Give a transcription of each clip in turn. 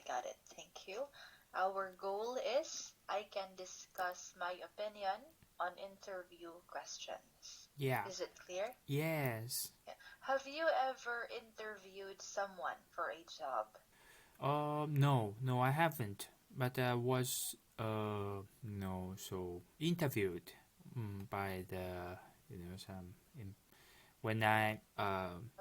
I got it. Thank you. Our goal is I can discuss my opinion on interview questions. Yeah. Is it clear? Yes. Yeah. Have you ever interviewed someone for a job? No, I haven't. But I was interviewed by the when I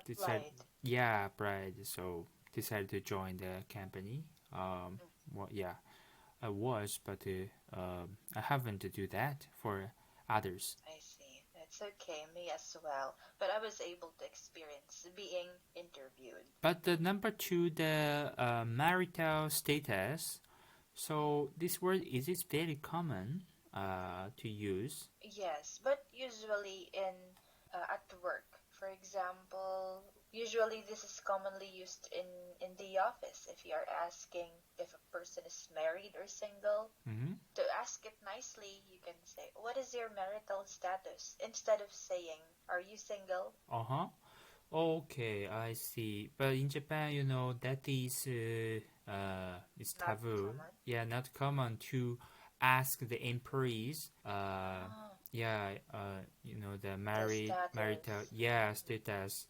decided applied, so decided to join the company. I was, but I haven't do that for others. I see. That's okay, me as well. But I was able to experience being interviewed. But the number 2, the marital status. So this word, is it very common to use? Yes, but usually at work. For example, usually this is commonly used in the office. If you are asking if a person is married or single, to ask it nicely, you can say, "What is your marital status?" instead of saying, "Are you single?" Okay, I see. But in Japan, that is it's taboo. Yeah, not common to ask the employees. The marital status.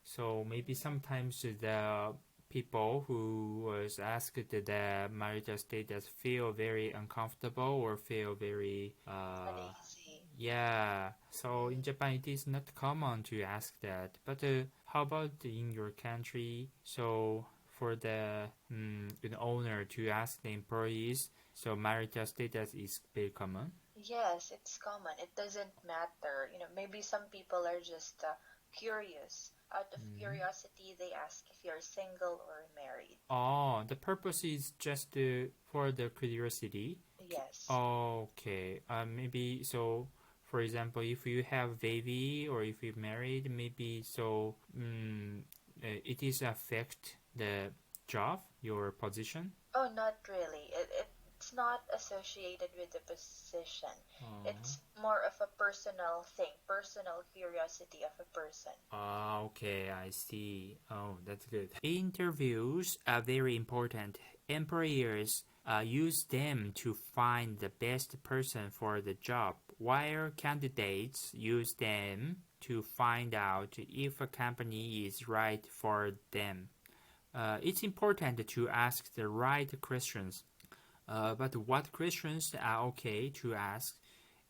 So maybe sometimes the people who was asked the marital status feel very uncomfortable or feel very uneasy. Yeah. So in Japan it is not common to ask that. But how about in your country? So for the owner to ask the employees, so marital status is very common? Yes, it's common. It doesn't matter. Maybe some people are just curious. Out of curiosity, they ask if you're single or married. Oh, the purpose is just for the curiosity? Yes. Okay. Maybe so. For example, if you have baby or if you're married, maybe so it is affect the job, your position? Oh, not really. It's not associated with the position. It's more of a personal thing, personal curiosity of a person. Okay, I see. Oh, that's good. Interviews are very important. Employers use them to find the best person for the job, while candidates use them to find out if a company is right for them. It's important to ask the right questions. But what questions are okay to ask?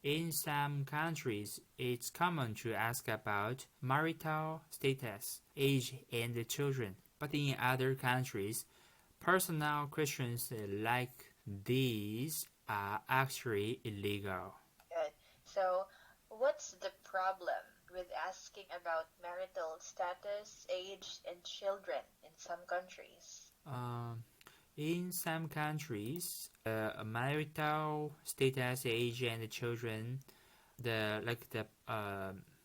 In some countries, it's common to ask about marital status, age, and children. But in other countries, personal questions like these are actually illegal. Good. So, what's the problem with asking about marital status, age, and children in some countries? In some countries, marital status, age, and children, the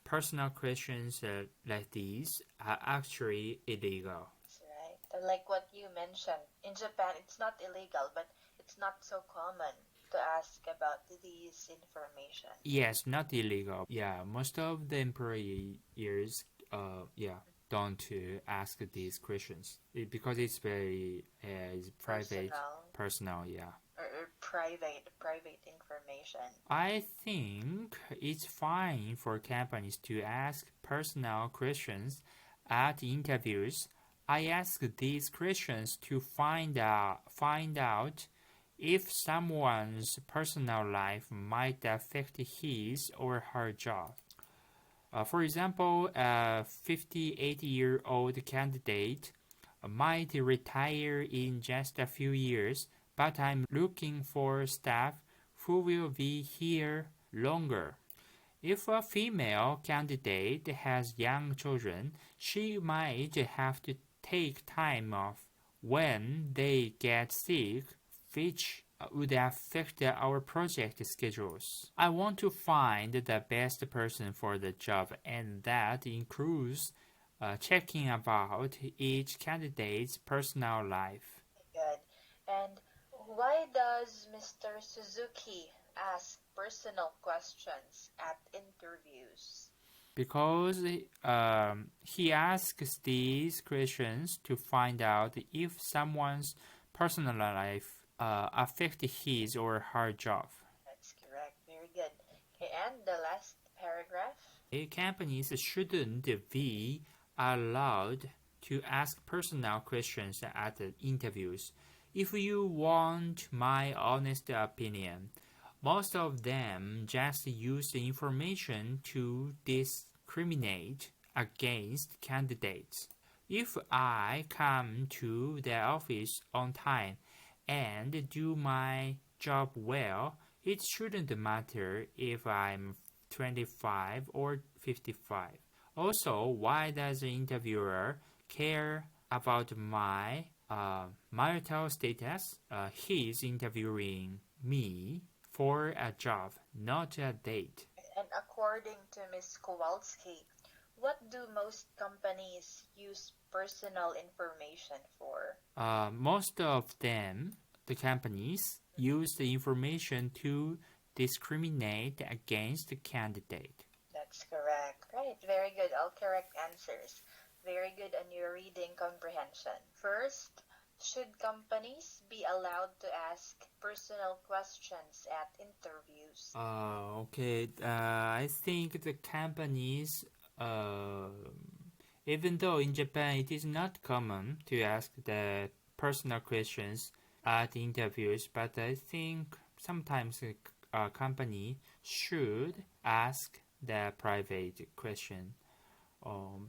personal questions like these are actually illegal. That's right. Like what you mentioned, in Japan, it's not illegal, but it's not so common to ask about these information. Yes, not illegal. Yeah, most of the employers, don't ask these questions because it's very private, personal, yeah. Or private information. I think it's fine for companies to ask personal questions at interviews. I ask these questions to find out if someone's personal life might affect his or her job. For example, a 58-year-old candidate might retire in just a few years, but I'm looking for staff who will be here longer. If a female candidate has young children, she might have to take time off when they get sick, which would affect our project schedules. I want to find the best person for the job, and that includes checking about each candidate's personal life. Good. And why does Mr. Suzuki ask personal questions at interviews? Because he asks these questions to find out if someone's personal life affect his or her job. That's correct. Very good. Okay, and the last paragraph. Companies shouldn't be allowed to ask personal questions at the interviews. If you want my honest opinion, most of them just use the information to discriminate against candidates. If I come to the office on time and do my job well, it shouldn't matter if I'm 25 or 55. Also, why does the interviewer care about my marital status? He's interviewing me for a job, not a date. And according to Ms. Kowalski, what do most companies use personal information for? Most of them, the companies, use the information to discriminate against the candidate. That's correct. Right, very good. All correct answers. Very good on your reading comprehension. First, should companies be allowed to ask personal questions at interviews? Okay. I think the companies, even though in Japan it is not common to ask the personal questions at interviews, but I think sometimes a company should ask the private question.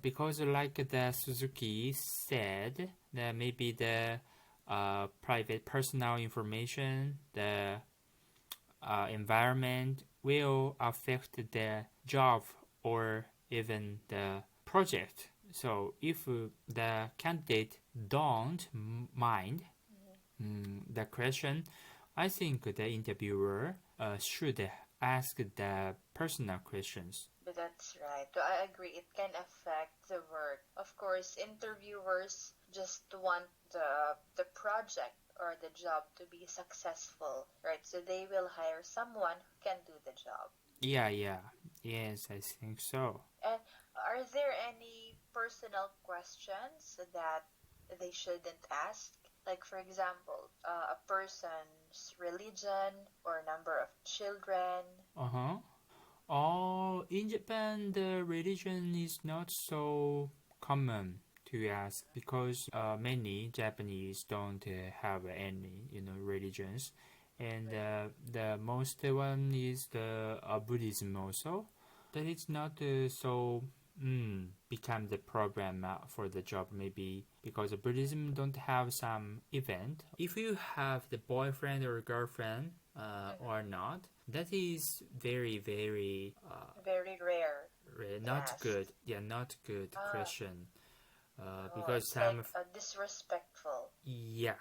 Because like the Suzuki said, that maybe the private personal information, the environment will affect the job or even the project. So if the candidate don't mind the question, I think the interviewer should ask the personal questions. But that's right. I agree. It can affect the work. Of course, interviewers just want the project or the job to be successful, right? So they will hire someone who can do the job. Yeah. Yes, I think so. And are there any personal questions that they shouldn't ask? Like, for example, a person's religion or number of children. In Japan, the religion is not so common to ask because many Japanese don't have any, religions, and the most one is the Buddhism also. That is not so become the problem for the job, maybe because Buddhism don't have some event. If you have the boyfriend or girlfriend or not, that is very very rare. Not good. Yeah, not good question. Because it's some like disrespectful. Yeah.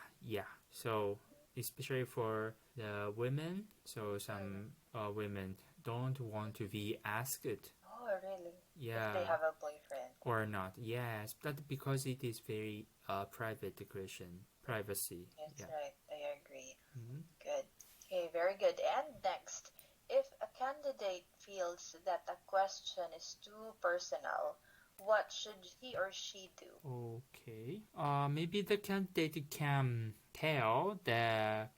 So especially for the women, so some women don't want to be asked. Oh, really? Yeah. If they have a boyfriend. Or not, yes, but because it is very private question, privacy. That's right, I agree. Mm-hmm. Good. Okay, very good. And next, if a candidate feels that a question is too personal, what should he or she do? Okay. Maybe the candidate can tell the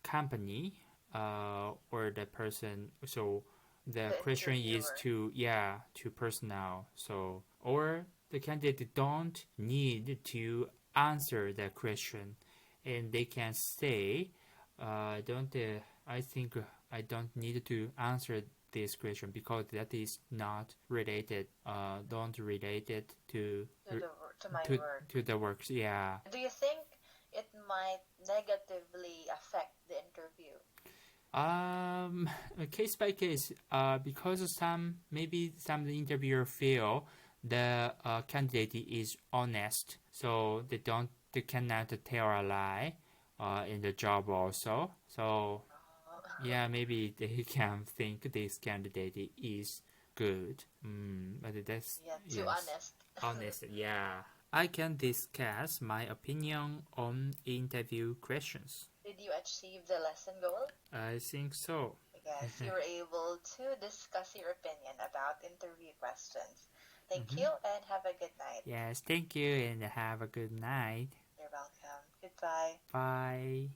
company or the person. So the question is too personal. So or the candidate don't need to answer the question, and they can say, I think I don't need to answer this question because that is not related. Don't relate it to the works. Yeah. Do you think it might negatively affect the interview? Case by case. Because some interviewer feel the candidate is honest, so they cannot tell a lie in the job also. So yeah, maybe they can think this candidate is good. But that's too honest. Honest, yeah. I can discuss my opinion on interview questions. Did you achieve the lesson goal? I think so. Yes, you were able to discuss your opinion about interview questions. Thank you and have a good night. Yes, thank you and have a good night. You're welcome. Goodbye. Bye.